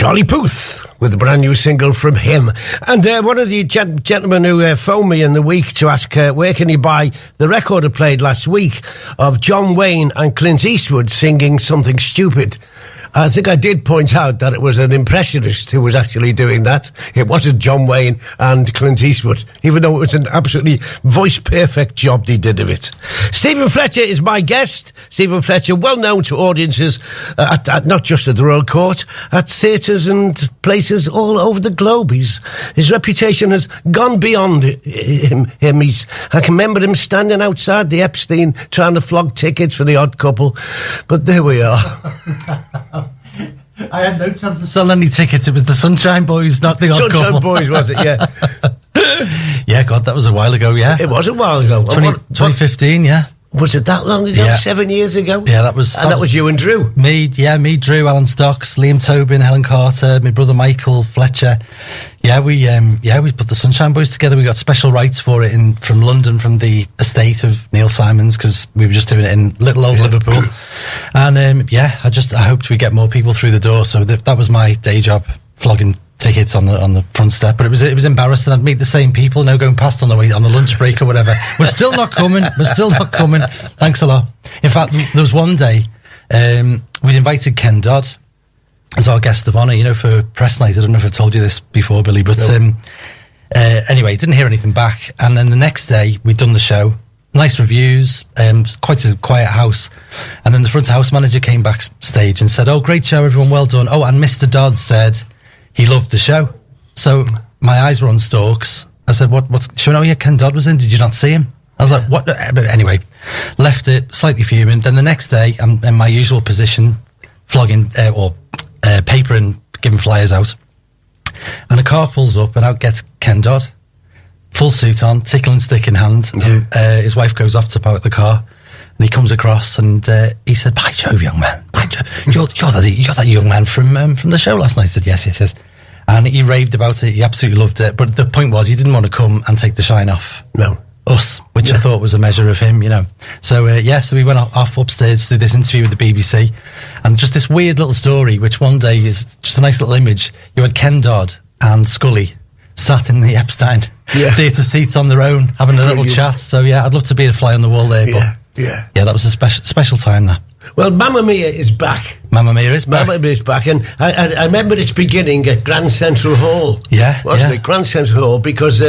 Charlie Puth with a brand new single from him. And one of the gentlemen who phoned me in the week to ask where can you buy the record I played last week of John Wayne and Clint Eastwood singing Something Stupid. I think I did point out that it was an impressionist who was actually doing that. It wasn't John Wayne and Clint Eastwood, even though it was an absolutely voice-perfect job they did of it. Stephen Fletcher is my guest. Stephen Fletcher, well known to audiences, at not just at the Royal Court, at theatres and places all over the globe. His reputation has gone beyond him. I can remember him standing outside the Epstein trying to flog tickets for The Odd Couple. But there we are. I had no chance of selling any tickets. It was the Sunshine Boys, not the Odd Couple. Sunshine Boys, was it? Yeah. Yeah, God, that was a while ago, yeah. It was a while ago. 2015, yeah. Was it that long ago? Yeah. 7 years ago? Yeah, that was you and Drew? Me, Drew, Alan Stocks, Liam Tobin, Helen Carter, my brother Michael, Fletcher. Yeah, we put the Sunshine Boys together. We got special rights for it from London, from the estate of Neil Simons, because we were just doing it in little old Liverpool. And I hoped we get more people through the door. So that was my day job, flogging tickets on the front step. But it was embarrassing. I'd meet the same people now going past on the way on the lunch break or whatever. We're still not coming. Thanks a lot. In fact, there was one day we'd invited Ken Dodd as our guest of honour, for press night. I don't know if I've told you this before, Billy, but no. Anyway, didn't hear anything back. And then the next day we'd done the show. Nice reviews, quite a quiet house. And then the front of house manager came backstage and said, "Oh, great show, everyone, well done. Oh, and Mr. Dodd said he loved the show." So my eyes were on stalks. I said, what's should we know? Yeah, Ken Dodd was in. Did you not see him? I was like, what? But anyway, left it, slightly fuming. Then the next day, I'm in my usual position, flogging paper and giving flyers out. And a car pulls up and out gets Ken Dodd. Full suit on, tickling stick in hand. Yeah. And his wife goes off to park the car. And he comes across and he said, "By Jove, young man, by Jove, you're that young man from the show last night." I said, yes. And he raved about it. He absolutely loved it. But the point was, he didn't want to come and take the shine off us, which I thought was a measure of him, So, so we went off upstairs to do this interview with the BBC. And just this weird little story, which one day is just a nice little image. You had Ken Dodd and Scully sat in the Epstein theatre seats on their own, having a little chat. So, I'd love to be a fly on the wall there. Yeah. Yeah, that was a special time, that. Well, Mamma Mia is back. Mamma Mia is back. Mamma Mia is back, and I remember its beginning at Grand Central Hall. Wasn't it? Grand Central Hall, because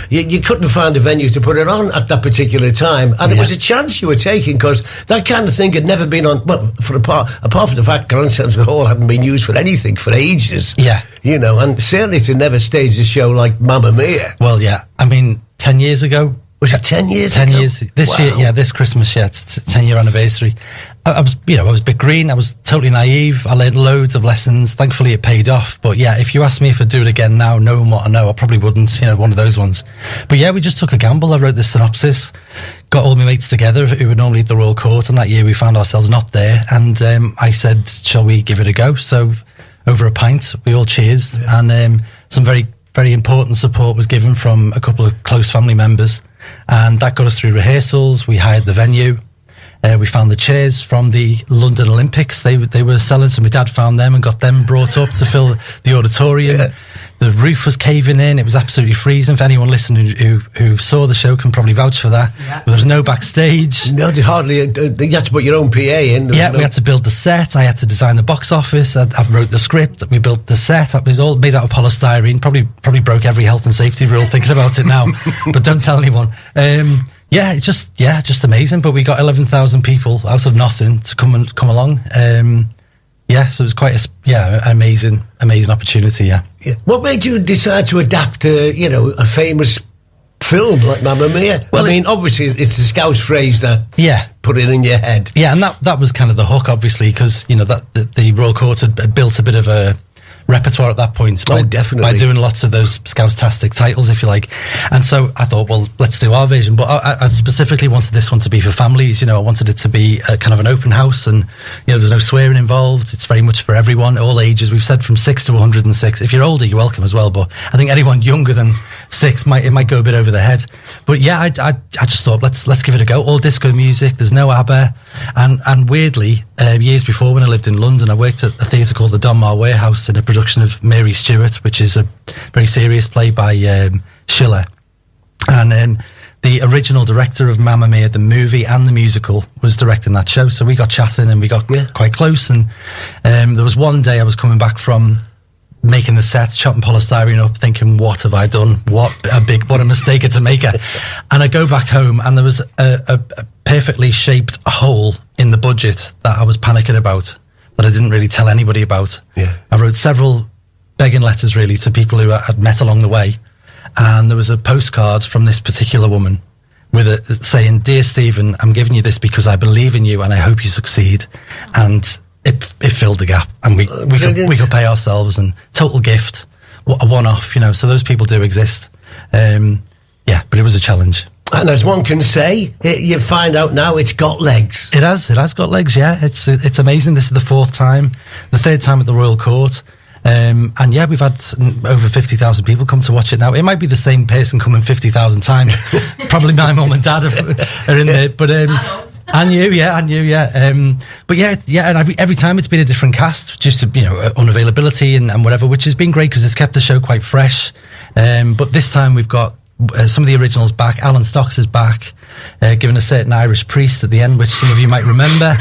you couldn't find a venue to put it on at that particular time, and it was a chance you were taking, because that kind of thing had never been on. Well, apart from the fact Grand Central Hall hadn't been used for anything for ages. Yeah, and certainly to never stage a show like Mamma Mia. Well, yeah, I mean, 10 years ago. Was it 10 years 10 ago? years. This year, this Christmas, it's 10-year anniversary. I was a bit green. I was totally naive. I learned loads of lessons. Thankfully, it paid off. But if you ask me if I'd do it again now, knowing what I know, I probably wouldn't, one of those ones. But we just took a gamble. I wrote this synopsis, got all my mates together who were normally at the Royal Court, and that year we found ourselves not there. And I said, shall we give it a go? So over a pint, we all cheersed, and some very, very important support was given from a couple of close family members. And that got us through rehearsals. We hired the venue. We found the chairs from the London Olympics. They were selling, so my dad found them and got them brought up to fill the auditorium. Yeah. The roof was caving in. It was absolutely freezing. For anyone listening who saw the show can probably vouch for that. Yeah. There was no backstage. No, hardly. You had to put your own PA in. We had to build the set. I had to design the box office. I wrote the script. We built the set. It was all made out of polystyrene. Probably broke every health and safety rule thinking about it now. But don't tell anyone. It's just amazing. But we got 11,000 people out of nothing to come along. So it was quite amazing opportunity. Yeah. What made you decide to adapt a famous film like Mamma Mia? Well, I mean, obviously it's the Scouse phrase that put it in your head. Yeah, and that was kind of the hook, obviously, because that the Royal Court had built a bit of a repertoire at that point. Definitely. By doing lots of those Scouse-tastic titles, if you like. And so I thought, well, let's do our version. But I specifically wanted this one to be for families. I wanted it to be a kind of an open house, and, there's no swearing involved. It's very much for everyone, all ages. We've said from 6 to 106. If you're older, you're welcome as well. But I think anyone younger than 6 it might go a bit over the head. But yeah, I just thought let's give it a go. All disco music. There's no ABBA, and weirdly, years before when I lived in London, I worked at a theatre called the Donmar Warehouse in a production of Mary Stuart, which is a very serious play by Schiller, and the original director of Mamma Mia, the movie and the musical, was directing that show. So we got chatting and we got quite close. And there was one day I was coming back from making the set, chopping polystyrene up, thinking, what have I done? What a mistake to make. And I go back home and there was a perfectly shaped hole in the budget that I was panicking about, that I didn't really tell anybody about. Yeah. I wrote several begging letters really to people who I'd met along the way. And there was a postcard from this particular woman with it saying, "Dear Stephen, I'm giving you this because I believe in you and I hope you succeed." And it filled the gap, and we could pay ourselves, and total gift, a one-off, So those people do exist. But it was a challenge. And as one can say, you find out now it's got legs. It has got legs. Yeah, it's amazing. This is the 4th time, the 3rd time at the Royal Court. And yeah, we've had over 50,000 people come to watch it now. It might be the same person coming 50,000 times. Probably my mum and dad are in there, but and you, yeah. But yeah, and every time it's been a different cast, just unavailability and whatever, which has been great because it's kept the show quite fresh. But this time we've got some of the originals back. Alan Stocks is back, given a certain Irish priest at the end, which some of you might remember.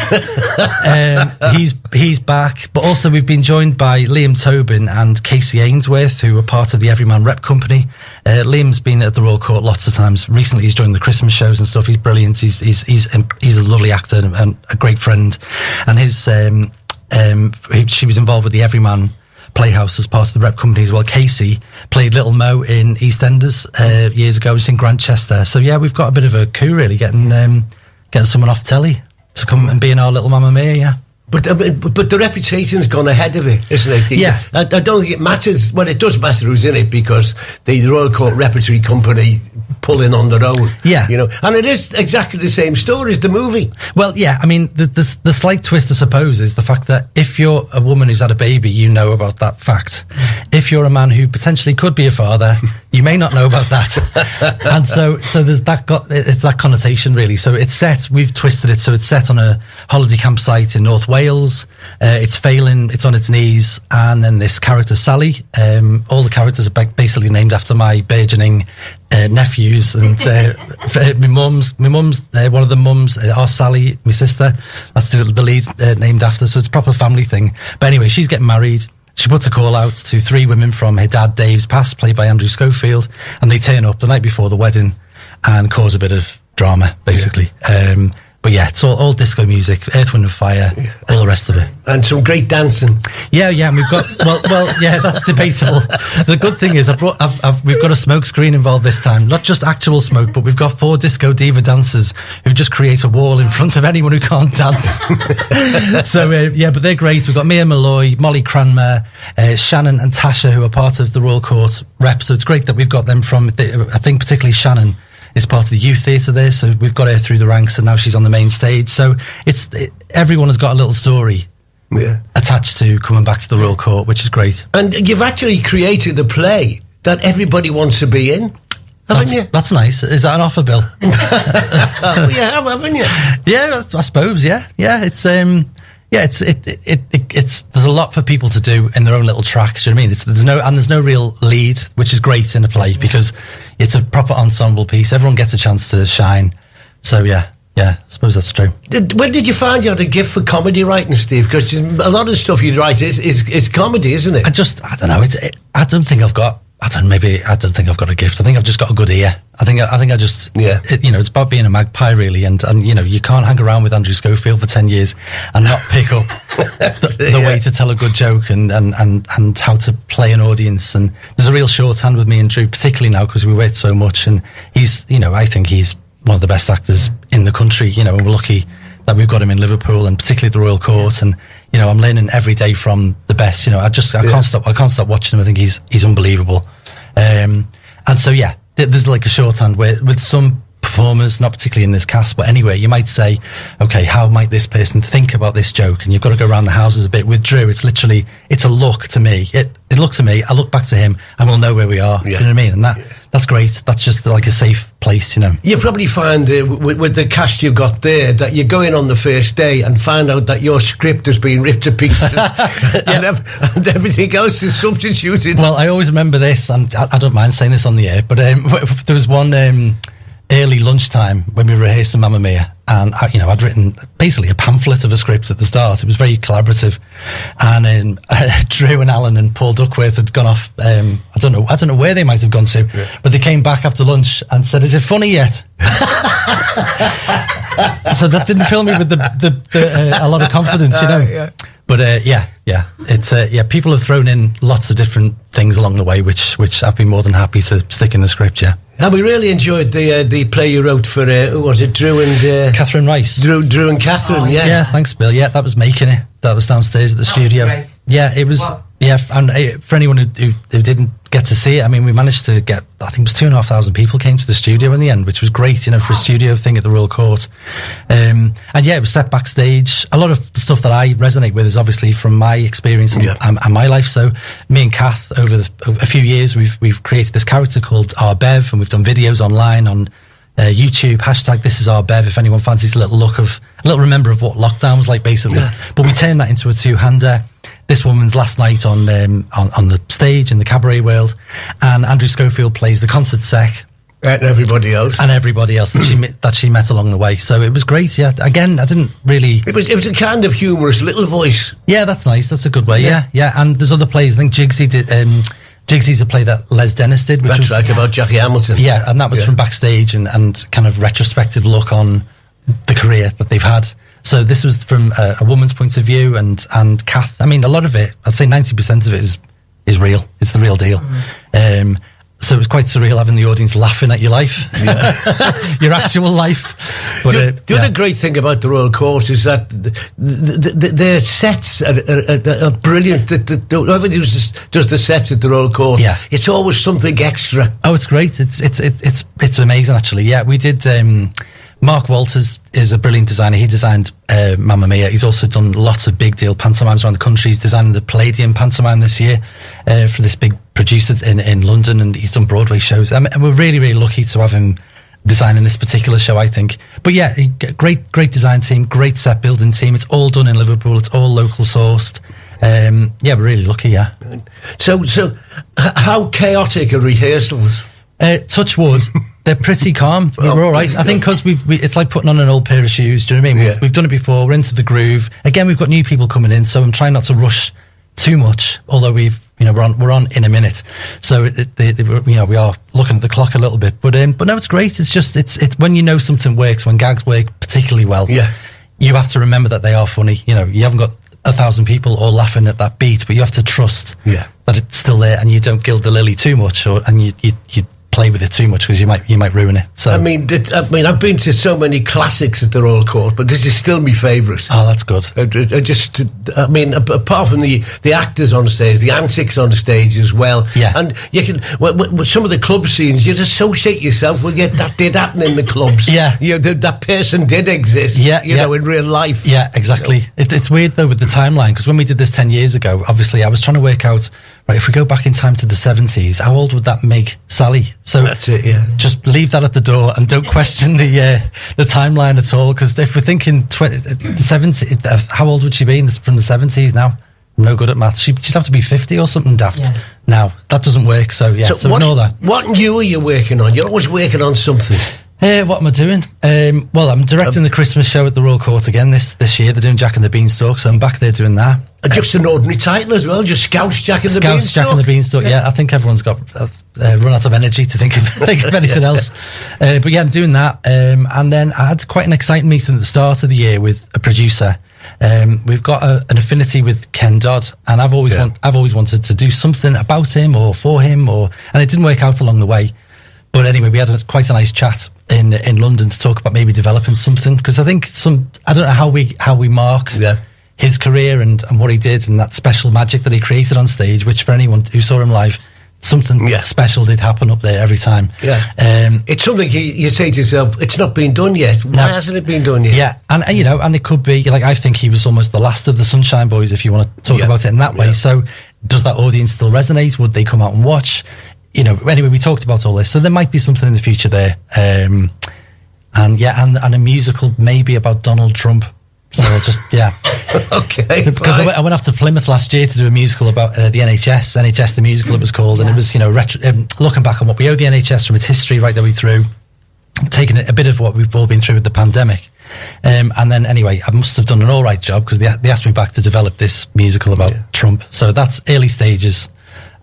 He's back, but also we've been joined by Liam Tobin and Casey Ainsworth, who are part of the Everyman Rep Company. Liam's been at the Royal Court lots of times. Recently, he's joined the Christmas shows and stuff. He's brilliant. He's a lovely actor and a great friend. And she was involved with the Everyman Playhouse as part of the Rep Company as well. Casey played Little Mo in EastEnders years ago. She's in Grantchester. So yeah, we've got a bit of a coup really, getting someone off telly to come and be in our little Mamma Mia. Yeah. But the reputation's gone ahead of it, isn't it? Yeah. I don't think it matters. Well, it does matter who's in it, because the Royal Court Repertory Company pull in on their own. Yeah. And it is exactly the same story as the movie. Well, yeah, I mean, the slight twist, I suppose, is the fact that if you're a woman who's had a baby, you know about that fact. If you're a man who potentially could be a father, you may not know about that. And so there's it's that connotation, really. So we've twisted it, so it's set on a holiday campsite in North Wales. It's failing, it's on its knees, and then this character, Sally, all the characters are basically named after my burgeoning nephews, and my mum's one of the mums, our Sally, my sister, that's the lead named after, so it's a proper family thing. But anyway, she's getting married. She puts a call out to 3 women from her dad Dave's past, played by Andrew Schofield, and they turn up the night before the wedding and cause a bit of drama, basically. Yeah. But yeah, it's all disco music, Earth, Wind and Fire, all the rest of it. And some great dancing. Yeah, and we've got, well, yeah, that's debatable. The good thing is we've got a smoke screen involved this time. Not just actual smoke, but we've got 4 disco diva dancers who just create a wall in front of anyone who can't dance. So, but they're great. We've got Mia Malloy, Molly Cranmer, Shannon and Tasha, who are part of the Royal Court Rep. So it's great that we've got them from, I think particularly Shannon is part of the youth theatre there, so we've got her through the ranks, and now she's on the main stage. So everyone has got a little story attached to coming back to the Royal Court, which is great. And you've actually created a play that everybody wants to be in, haven't you? That's nice. Is that an offer, Bill? Yeah, haven't you? Yeah, I suppose. Yeah. It's it's there's a lot for people to do in their own little track. Do you know what I mean? There's no real lead, which is great in a play because it's a proper ensemble piece. Everyone gets a chance to shine. So yeah, I suppose that's true. When did you find you had a gift for comedy writing, Steve? Because a lot of stuff you write is comedy, isn't it? I don't know. I don't think I've got a gift. I think I've just got a good ear. I think it's about being a magpie, really, and you can't hang around with Andrew Schofield for 10 years and not pick up the way to tell a good joke and how to play an audience. And there's a real shorthand with me and Drew, particularly now because we work so much. And he's, I think he's one of the best actors in the country. And we're lucky that we've got him in Liverpool and particularly the Royal Court. And I'm learning every day from the best. I can't stop watching him. I think he's unbelievable. And so there's like a shorthand with some performers, not particularly in this cast, but anyway, you might say, okay, how might this person think about this joke? And you've got to go around the houses a bit. With Drew, it's a look to me. It looks to me, I look back to him, and we'll know where we are. Yeah. You know what I mean? And that's great. That's just like a safe place, you know. You probably find with the cast you've got there that you go in on the first day and find out that your script has been ripped to pieces and everything else is substituted. Well, I always remember this, and I don't mind saying this on the air, but there was one early lunchtime when we were rehearsing Mamma Mia, and I'd written basically a pamphlet of a script at the start. It was very collaborative, and Drew and Alan and Paul Duckworth had gone off. I don't know where they might have gone to, but they came back after lunch and said, "Is it funny yet?" So that didn't fill me with a lot of confidence, you know. Yeah. But it's people have thrown in lots of different things along the way, which I've been more than happy to stick in the script. Yeah. And we really enjoyed the play you wrote for who was it, Drew and Catherine Rice. Drew and Catherine. Oh, yeah, thanks, Bill. Yeah, that was making it. That was downstairs at the studio. Great. Yeah, it was. What? Yeah, and for anyone who didn't get to see it, I mean, we managed to get, I think it was 2,500 people came to the studio in the end, which was great, you know, for a studio thing at the Royal Court. And yeah, it was set backstage. A lot of the stuff that I resonate with is obviously from my experience and my life. So me and Kath, over a few years, we've created this character called Our Bev, and we've done videos online on YouTube, hashtag This Is Our Bev, if anyone fancies a little remember of what lockdown was like, basically. Yeah. But we turned that into a two-hander. This woman's last night on the stage in the cabaret world, and Andrew Schofield plays the concert sec. And everybody else. that she met along the way. So it was great, yeah. Again, I didn't really... It was a kind of humorous little voice. Yeah, that's nice. That's a good way, yeah. And there's other plays. I think Jigsy's a play that Les Dennis did. Which was right, about Jackie Hamilton. Yeah, and that was from backstage and kind of retrospective look on the career that they've had. So this was from a woman's point of view, and Kath, I mean, a lot of it, I'd say 90% of it is real. It's the real deal. Mm-hmm. So it was quite surreal having the audience laughing at your life, your actual life. But the other great thing about the Royal Court is that their sets are brilliant. Whoever does the sets at the Royal Court, it's always something extra. Oh, it's great. It's amazing, actually. Yeah, we did. Mark Walters is a brilliant designer. He designed Mamma Mia. He's also done lots of big deal pantomimes around the country. He's designing the Palladium pantomime this year for this big producer in London, and he's done Broadway shows. And we're really, really lucky to have him designing this particular show, I think. But yeah, great design team, great set building team. It's all done in Liverpool. It's all local sourced. Yeah, we're really lucky, yeah. So how chaotic are rehearsals? Touch wood. They're pretty calm. We're all right. I think because it's like putting on an old pair of shoes. Do you know what I mean? Yeah. We've done it before. We're into the groove. Again, we've got new people coming in, so I'm trying not to rush too much. Although we're on in a minute, so we are looking at the clock a little bit. But no, it's great. It's just it's when you know something works, when gags work particularly well. Yeah, you have to remember that they are funny. You know, you haven't got 1,000 people all laughing at that beat, but you have to trust that it's still there, and you don't gild the lily too much, and you play with it too much because you might ruin it. So I mean, I've been to so many classics at the Royal Court, but this is still my favourite. Oh, that's good. I mean, apart from the actors on stage, the antics on stage as well. Yeah, and you can with some of the club scenes, you associate yourself with that did happen in the clubs. Yeah, that person did exist. Yeah, you know, in real life. Yeah, exactly. You know? It's weird though with the timeline, because when we did this 10 years ago, obviously I was trying to work out, right, if we go back in time to the 70s, how old would that make Sally? So that's it, yeah. Just leave that at the door and don't question the timeline at all, because if we're thinking the 70s, how old would she be from the 70s now? I'm no good at maths. She'd have to be 50 or something daft. Yeah. Now, that doesn't work, so ignore that. What new are you working on? You're always working on something. What am I doing? Well, I'm directing the Christmas show at the Royal Court again this year. They're doing Jack and the Beanstalk, so I'm back there doing that. Just an ordinary title as well, just Scouts Jack and the Beanstalk. Scouts Jack and the Beanstalk, yeah. I think everyone's got run out of energy to think of anything else. But yeah, I'm doing that. And then I had quite an exciting meeting at the start of the year with a producer. We've got an affinity with Ken Dodd, and I've always wanted to do something about him or for him, and it didn't work out along the way. But anyway, we had quite a nice chat in London to talk about maybe developing something, because I think I don't know how we mark his career and what he did and that special magic that he created on stage, which for anyone who saw him live, something special did happen up there every time. Yeah, it's something you say to yourself, it's not been done yet. Why hasn't it been done yet? Yeah, and and it could be like, I think he was almost the last of the Sunshine Boys, if you want to talk about it in that way. So does that audience still resonate? Would they come out and watch? anyway, we talked about all this, so there might be something in the future there. And a musical maybe about Donald Trump. So Okay. Because I went off to Plymouth last year to do a musical about the NHS the musical it was called, and it was, looking back on what we owe the NHS from its history right the way through, taking a bit of what we've all been through with the pandemic. And then anyway, I must have done an all right job because they asked me back to develop this musical about Trump. So that's early stages.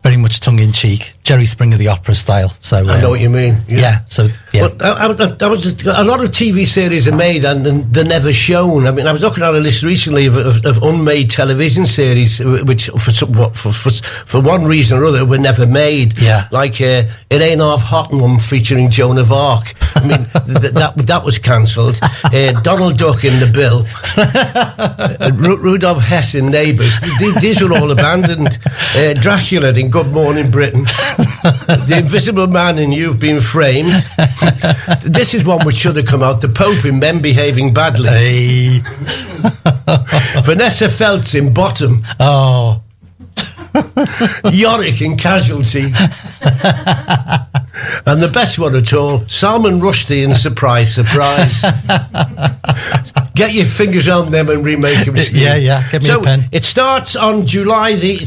Very much tongue-in-cheek, Jerry Springer the Opera style. So I know what you mean. Yeah. But that was a lot of TV series are made and they're never shown. I mean, I was looking at a list recently of unmade television series which, for one reason or other, were never made. Yeah. Like It Ain't Half Hot one featuring Joan of Arc. I mean, that was cancelled. Donald Duck in the Bill. Rudolph Hess in Neighbours. These were all abandoned. Dracula in Good Morning Britain. The Invisible Man in You've Been Framed. This is one which should have come out. The Pope in Men Behaving Badly. Hey. Vanessa Feltz in Bottom. Oh. Yorick in Casualty. And the best one at all, Salman Rushdie in Surprise, Surprise. Get your fingers on them and remake them. Yeah. Get me a pen. It starts on June the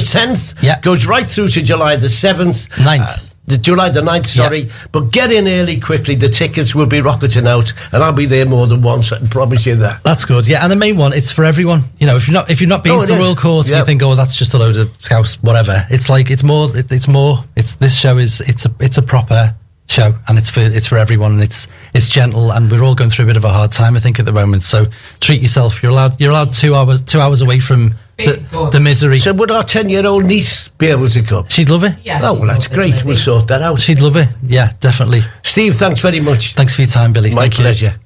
10th. Yeah. Goes right through to July the 7th. 9th. July the 9th, sorry. Yeah. But get in early quickly. The tickets will be rocketing out, and I'll be there more than once, I can promise you that. That's good, yeah. And the main one, it's for everyone. If you're not been to the Royal Court, you think, oh, that's just a load of scouts, whatever. It's like this show it's a proper show, and it's for everyone, and it's gentle, and we're all going through a bit of a hard time, I think, at the moment. So treat yourself. You're allowed 2 hours away from the misery. So would our 10-year-old niece be able to come? She'd love it. Yes. Oh, well, that's great. We'll sort that out. She'd love it. Yeah, definitely. Steve, thanks very much. Thanks for your time, Billy. My pleasure.